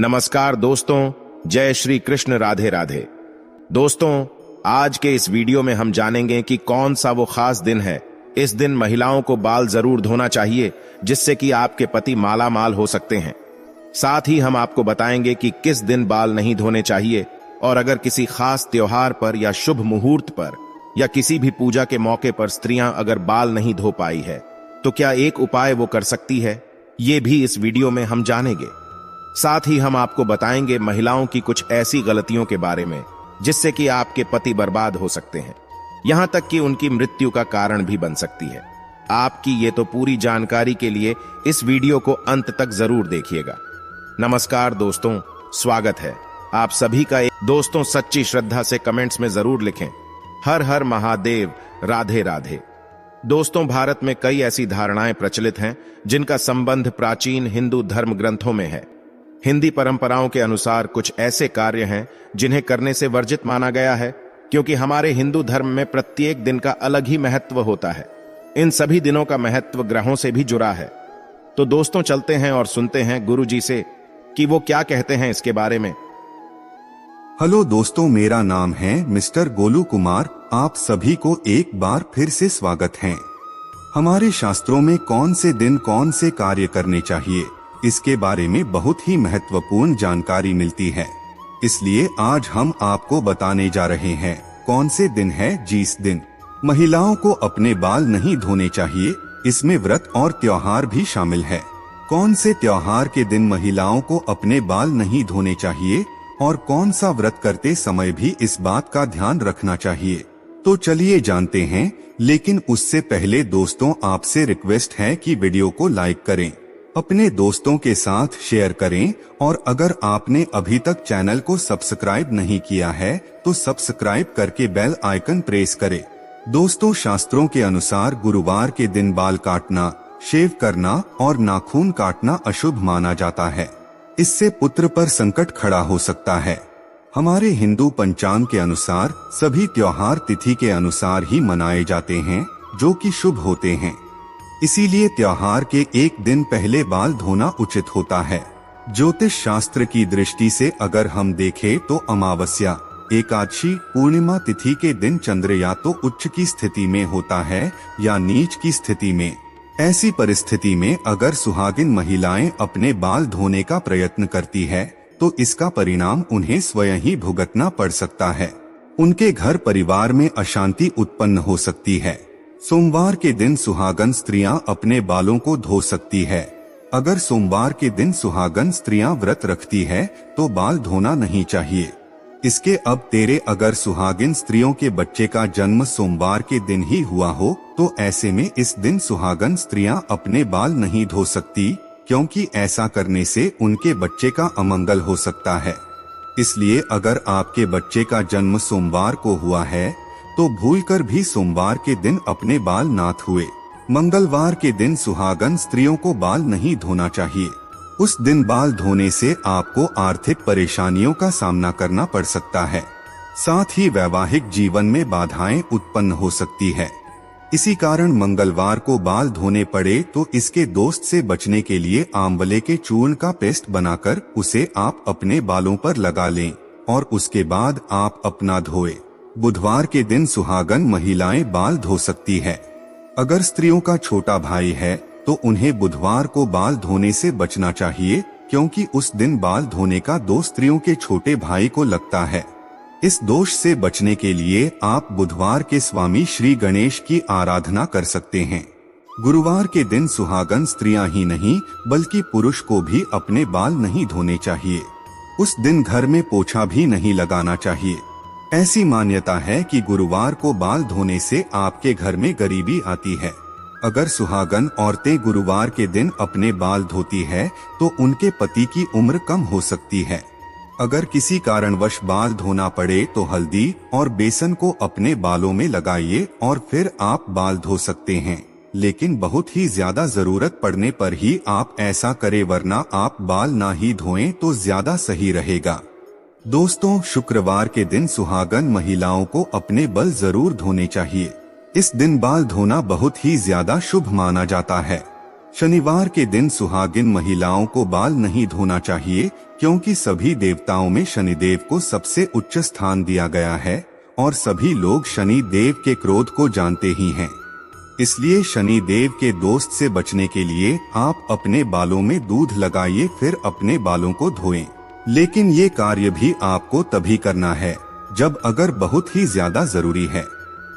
नमस्कार दोस्तों, जय श्री कृष्ण, राधे राधे। दोस्तों, आज के इस वीडियो में हम जानेंगे कि कौन सा वो खास दिन है। इस दिन महिलाओं को बाल जरूर धोना चाहिए, जिससे कि आपके पति माला माल हो सकते हैं। साथ ही हम आपको बताएंगे कि किस दिन बाल नहीं धोने चाहिए, और अगर किसी खास त्योहार पर या शुभ मुहूर्त पर या किसी भी पूजा के मौके पर स्त्रियां अगर बाल नहीं धो पाई है तो क्या एक उपाय वो कर सकती है, ये भी इस वीडियो में हम जानेंगे। साथ ही हम आपको बताएंगे महिलाओं की कुछ ऐसी गलतियों के बारे में जिससे कि आपके पति बर्बाद हो सकते हैं, यहां तक कि उनकी मृत्यु का कारण भी बन सकती है। आपकी ये तो पूरी जानकारी के लिए इस वीडियो को अंत तक जरूर देखिएगा। नमस्कार दोस्तों, स्वागत है आप सभी का। दोस्तों, सच्ची श्रद्धा से कमेंट्स में जरूर लिखें, हर हर महादेव, राधे राधे। दोस्तों, भारत में कई ऐसी धारणाएं प्रचलित हैं जिनका संबंध प्राचीन हिंदू धर्म ग्रंथों में है। हिंदी परंपराओं के अनुसार कुछ ऐसे कार्य हैं जिन्हें करने से वर्जित माना गया है, क्योंकि हमारे हिंदू धर्म में प्रत्येक दिन का अलग ही महत्व होता है। इन सभी दिनों का महत्व ग्रहों से भी जुड़ा है। तो दोस्तों, चलते हैं और सुनते हैं गुरु जी से कि वो क्या कहते हैं इसके बारे में। हेलो दोस्तों, मेरा नाम है मिस्टर गोलू कुमार। आप सभी को एक बार फिर से स्वागत है। हमारे शास्त्रों में कौन से दिन कौन से कार्य करने चाहिए, इसके बारे में बहुत ही महत्वपूर्ण जानकारी मिलती है। इसलिए आज हम आपको बताने जा रहे हैं कौन से दिन है जिस दिन महिलाओं को अपने बाल नहीं धोने चाहिए। इसमें व्रत और त्योहार भी शामिल है। कौन से त्योहार के दिन महिलाओं को अपने बाल नहीं धोने चाहिए और कौन सा व्रत करते समय भी इस बात का ध्यान रखना चाहिए, तो चलिए जानते हैं। लेकिन उससे पहले दोस्तों, आपसे रिक्वेस्ट है कि वीडियो को लाइक करें, अपने दोस्तों के साथ शेयर करें, और अगर आपने अभी तक चैनल को सब्सक्राइब नहीं किया है तो सब्सक्राइब करके बेल आइकन प्रेस करें। दोस्तों, शास्त्रों के अनुसार गुरुवार के दिन बाल काटना, शेव करना और नाखून काटना अशुभ माना जाता है। इससे पुत्र पर संकट खड़ा हो सकता है। हमारे हिंदू पंचांग के अनुसार सभी त्योहार तिथि के अनुसार ही मनाए जाते हैं, जो कि शुभ होते हैं। इसीलिए त्योहार के एक दिन पहले बाल धोना उचित होता है। ज्योतिष शास्त्र की दृष्टि से अगर हम देखें तो अमावस्या, एकादशी, पूर्णिमा तिथि के दिन चंद्र या तो उच्च की स्थिति में होता है या नीच की स्थिति में। ऐसी परिस्थिति में अगर सुहागिन महिलाएं अपने बाल धोने का प्रयत्न करती है तो इसका परिणाम उन्हें स्वयं ही भुगतना पड़ सकता है। उनके घर परिवार में अशांति उत्पन्न हो सकती है। सोमवार के दिन सुहागन स्त्रियां अपने बालों को धो सकती है। अगर सोमवार के दिन सुहागन स्त्रियां व्रत रखती है तो बाल धोना नहीं चाहिए। इसके अब तेरे अगर सुहागिन स्त्रियों के बच्चे का जन्म सोमवार के दिन ही हुआ हो तो ऐसे में इस दिन सुहागन स्त्रियां अपने बाल नहीं धो सकती, क्योंकि ऐसा करने से उनके बच्चे का अमंगल हो सकता है। इसलिए अगर आपके बच्चे का जन्म सोमवार को हुआ है तो भूलकर भी सोमवार के दिन अपने बाल ना धोए। मंगलवार के दिन सुहागन स्त्रियों को बाल नहीं धोना चाहिए। उस दिन बाल धोने से आपको आर्थिक परेशानियों का सामना करना पड़ सकता है। साथ ही वैवाहिक जीवन में बाधाएं उत्पन्न हो सकती है। इसी कारण मंगलवार को बाल धोने पड़े तो इसके दोस्त से बचने के लिए आंवले के चूर्ण का पेस्ट बनाकर उसे आप अपने बालों पर लगा लें और उसके बाद आप अपना धोए। बुधवार के दिन सुहागन महिलाएं बाल धो सकती है। अगर स्त्रियों का छोटा भाई है तो उन्हें बुधवार को बाल धोने से बचना चाहिए, क्योंकि उस दिन बाल धोने का दोष स्त्रियों के छोटे भाई को लगता है। इस दोष से बचने के लिए आप बुधवार के स्वामी श्री गणेश की आराधना कर सकते हैं। गुरुवार के दिन सुहागन स्त्रियां ही नहीं बल्कि पुरुष को भी अपने बाल नहीं धोने चाहिए। उस दिन घर में पोछा भी नहीं लगाना चाहिए। ऐसी मान्यता है कि गुरुवार को बाल धोने से आपके घर में गरीबी आती है। अगर सुहागन औरतें गुरुवार के दिन अपने बाल धोती है तो उनके पति की उम्र कम हो सकती है। अगर किसी कारणवश बाल धोना पड़े तो हल्दी और बेसन को अपने बालों में लगाइए और फिर आप बाल धो सकते हैं। लेकिन बहुत ही ज्यादा जरूरत पड़ने पर ही आप ऐसा करें, वरना आप बाल ना ही धोएं तो ज्यादा सही रहेगा। दोस्तों, शुक्रवार के दिन सुहागन महिलाओं को अपने बाल जरूर धोने चाहिए। इस दिन बाल धोना बहुत ही ज्यादा शुभ माना जाता है। शनिवार के दिन सुहागिन महिलाओं को बाल नहीं धोना चाहिए, क्योंकि सभी देवताओं में शनिदेव को सबसे उच्च स्थान दिया गया है और सभी लोग शनि देव के क्रोध को जानते ही हैं। इसलिए शनि देव के दोस्त से बचने के लिए आप अपने बालों में दूध लगाइए, फिर अपने बालों को धोएं। लेकिन ये कार्य भी आपको तभी करना है जब अगर बहुत ही ज्यादा जरूरी है।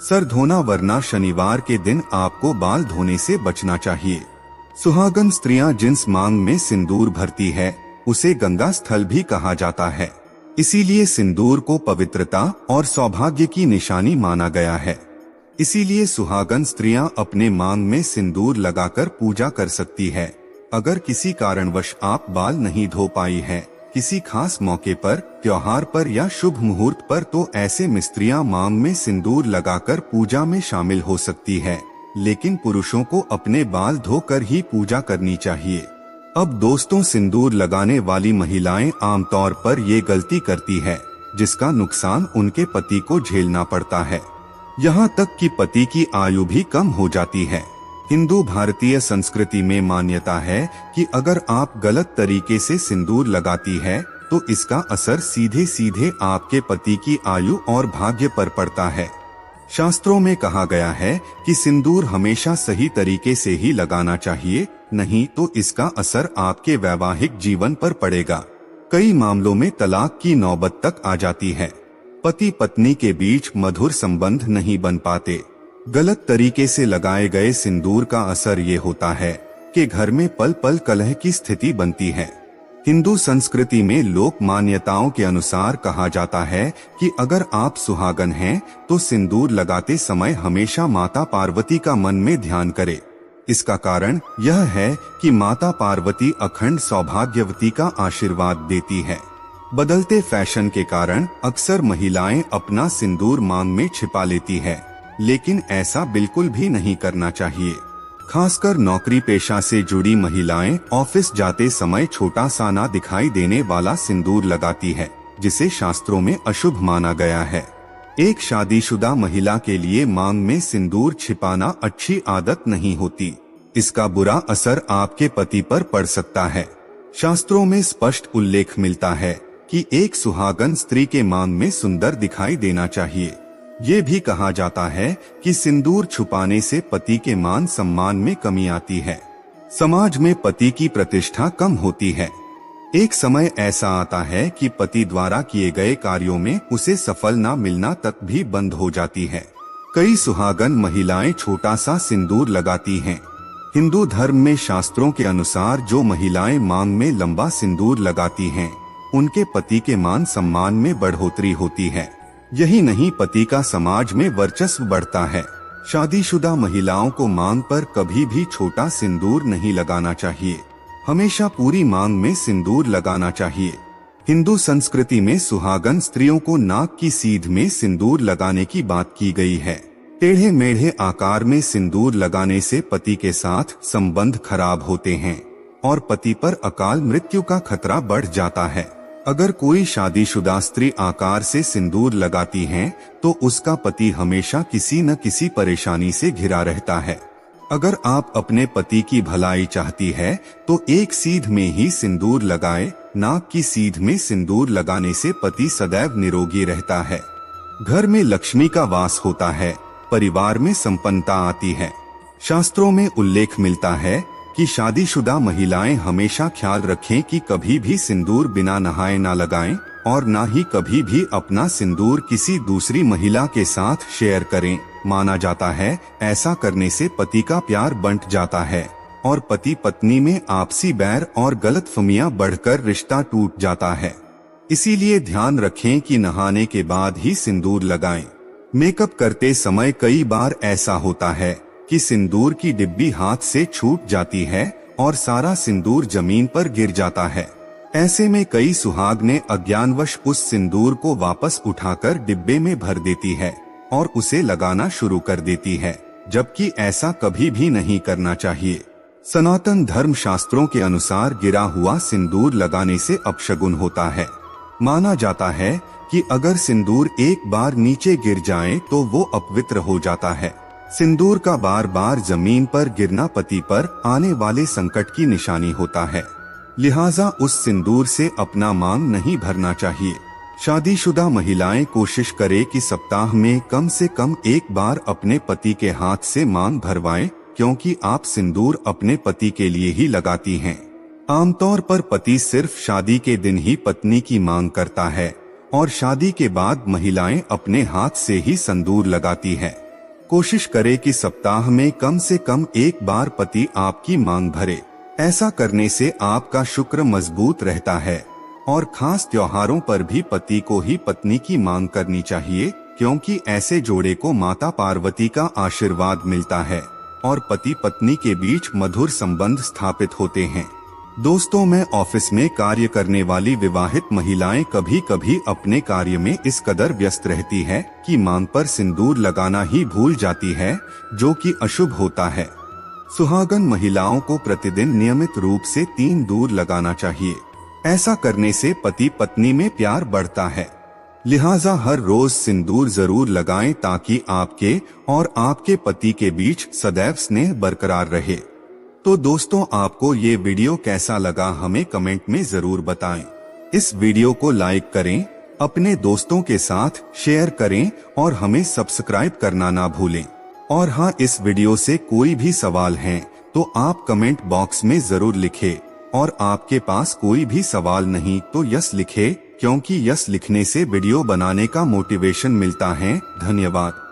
सर धोना, वरना शनिवार के दिन आपको बाल धोने से बचना चाहिए। सुहागन स्त्रियां जिस मांग में सिंदूर भरती है उसे गंगा स्थल भी कहा जाता है। इसीलिए सिंदूर को पवित्रता और सौभाग्य की निशानी माना गया है। इसीलिए सुहागन स्त्रियां अपने मांग में सिंदूर लगाकर पूजा कर सकती है। अगर किसी कारणवश आप बाल नहीं धो पाई हैं, किसी खास मौके पर, त्योहार पर या शुभ मुहूर्त पर, तो ऐसे में स्त्रियां मांग में सिंदूर लगाकर पूजा में शामिल हो सकती है। लेकिन पुरुषों को अपने बाल धोकर ही पूजा करनी चाहिए। अब दोस्तों, सिंदूर लगाने वाली महिलाएं आमतौर पर ये गलती करती है जिसका नुकसान उनके पति को झेलना पड़ता है। यहाँ तक कि पति की आयु भी कम हो जाती है। हिंदू भारतीय संस्कृति में मान्यता है कि अगर आप गलत तरीके से सिंदूर लगाती है तो इसका असर सीधे सीधे आपके पति की आयु और भाग्य पर पड़ता है। शास्त्रों में कहा गया है कि सिंदूर हमेशा सही तरीके से ही लगाना चाहिए, नहीं तो इसका असर आपके वैवाहिक जीवन पर पड़ेगा। कई मामलों में तलाक की नौबत तक आ जाती है। पति पत्नी के बीच मधुर संबंध नहीं बन पाते। गलत तरीके से लगाए गए सिंदूर का असर ये होता है कि घर में पल पल कलह की स्थिति बनती है। हिंदू संस्कृति में लोक मान्यताओं के अनुसार कहा जाता है कि अगर आप सुहागन हैं तो सिंदूर लगाते समय हमेशा माता पार्वती का मन में ध्यान करें। इसका कारण यह है कि माता पार्वती अखंड सौभाग्यवती का आशीर्वाद देती है। बदलते फैशन के कारण अक्सर महिलाएं अपना सिंदूर मांग में छिपा लेती है, लेकिन ऐसा बिल्कुल भी नहीं करना चाहिए। खासकर नौकरी पेशा से जुड़ी महिलाएं ऑफिस जाते समय छोटा सा ना दिखाई देने वाला सिंदूर लगाती है, जिसे शास्त्रों में अशुभ माना गया है। एक शादीशुदा महिला के लिए मांग में सिंदूर छिपाना अच्छी आदत नहीं होती। इसका बुरा असर आपके पति पर पड़ सकता है। शास्त्रों में स्पष्ट उल्लेख मिलता है कि एक सुहागन स्त्री के मांग में सुंदर दिखाई देना चाहिए। ये भी कहा जाता है कि सिंदूर छुपाने से पति के मान सम्मान में कमी आती है। समाज में पति की प्रतिष्ठा कम होती है। एक समय ऐसा आता है कि पति द्वारा किए गए कार्यों में उसे सफल न मिलना तक भी बंद हो जाती है। कई सुहागन महिलाएं छोटा सा सिंदूर लगाती हैं। हिंदू धर्म में शास्त्रों के अनुसार जो महिलाएं मांग में लंबा सिंदूर लगाती हैं, उनके पति के मान सम्मान में बढ़ोतरी होती है। यही नहीं, पति का समाज में वर्चस्व बढ़ता है। शादीशुदा महिलाओं को मांग पर कभी भी छोटा सिंदूर नहीं लगाना चाहिए। हमेशा पूरी मांग में सिंदूर लगाना चाहिए। हिंदू संस्कृति में सुहागन स्त्रियों को नाक की सीध में सिंदूर लगाने की बात की गई है। टेढ़े मेढ़े आकार में सिंदूर लगाने से पति के साथ संबंध खराब होते हैं और पति पर अकाल मृत्यु का खतरा बढ़ जाता है। अगर कोई शादीशुदा स्त्री आकार से सिंदूर लगाती है तो उसका पति हमेशा किसी न किसी परेशानी से घिरा रहता है। अगर आप अपने पति की भलाई चाहती है तो एक सीध में ही सिंदूर लगाए। नाक की सीध में सिंदूर लगाने से पति सदैव निरोगी रहता है। घर में लक्ष्मी का वास होता है, परिवार में संपन्नता आती है। शास्त्रों में उल्लेख मिलता है कि शादीशुदा महिलाएं हमेशा ख्याल रखें कि कभी भी सिंदूर बिना नहाए ना लगाएं और ना ही कभी भी अपना सिंदूर किसी दूसरी महिला के साथ शेयर करें। माना जाता है ऐसा करने से पति का प्यार बंट जाता है और पति पत्नी में आपसी बैर और गलतफहमियां बढ़कर रिश्ता टूट जाता है। इसीलिए ध्यान रखें कि नहाने के बाद ही सिंदूर लगाएं। मेकअप करते समय कई बार ऐसा होता है कि सिंदूर की डिब्बी हाथ से छूट जाती है और सारा सिंदूर जमीन पर गिर जाता है। ऐसे में कई सुहाग ने अज्ञानवश उस सिंदूर को वापस उठाकर डिब्बे में भर देती है और उसे लगाना शुरू कर देती है, जबकि ऐसा कभी भी नहीं करना चाहिए। सनातन धर्म शास्त्रों के अनुसार गिरा हुआ सिंदूर लगाने से अपशगुन होता है। माना जाता है कि अगर सिंदूर एक बार नीचे गिर जाए तो वो अपवित्र हो जाता है। सिंदूर का बार बार जमीन पर गिरना पति पर आने वाले संकट की निशानी होता है, लिहाजा उस सिंदूर से अपना मांग नहीं भरना चाहिए। शादीशुदा महिलाएं कोशिश करें कि सप्ताह में कम से कम एक बार अपने पति के हाथ से मांग भरवाएं, क्योंकि आप सिंदूर अपने पति के लिए ही लगाती हैं। आमतौर पर पति सिर्फ शादी के दिन ही पत्नी की मांग करता है और शादी के बाद महिलाएं अपने हाथ से ही सिंदूर लगाती है। कोशिश करें कि सप्ताह में कम से कम एक बार पति आपकी मांग भरे। ऐसा करने से आपका शुक्र मजबूत रहता है और खास त्योहारों पर भी पति को ही पत्नी की मांग करनी चाहिए, क्योंकि ऐसे जोड़े को माता पार्वती का आशीर्वाद मिलता है और पति पत्नी के बीच मधुर संबंध स्थापित होते हैं। दोस्तों, मैं ऑफिस में कार्य करने वाली विवाहित महिलाएं कभी कभी अपने कार्य में इस कदर व्यस्त रहती है कि मांग पर सिंदूर लगाना ही भूल जाती है, जो कि अशुभ होता है। सुहागन महिलाओं को प्रतिदिन नियमित रूप से 3 सिंदूर लगाना चाहिए। ऐसा करने से पति पत्नी में प्यार बढ़ता है, लिहाजा हर रोज सिंदूर जरूर लगाएं ताकि आपके और आपके पति के बीच सदैव स्नेह बरकरार रहे। तो दोस्तों, आपको ये वीडियो कैसा लगा हमें कमेंट में जरूर बताएं। इस वीडियो को लाइक करें, अपने दोस्तों के साथ शेयर करें और हमें सब्सक्राइब करना ना भूलें। और हाँ, इस वीडियो से कोई भी सवाल है तो आप कमेंट बॉक्स में जरूर लिखें, और आपके पास कोई भी सवाल नहीं तो यस लिखें, क्योंकि यस लिखने से वीडियो बनाने का मोटिवेशन मिलता है। धन्यवाद।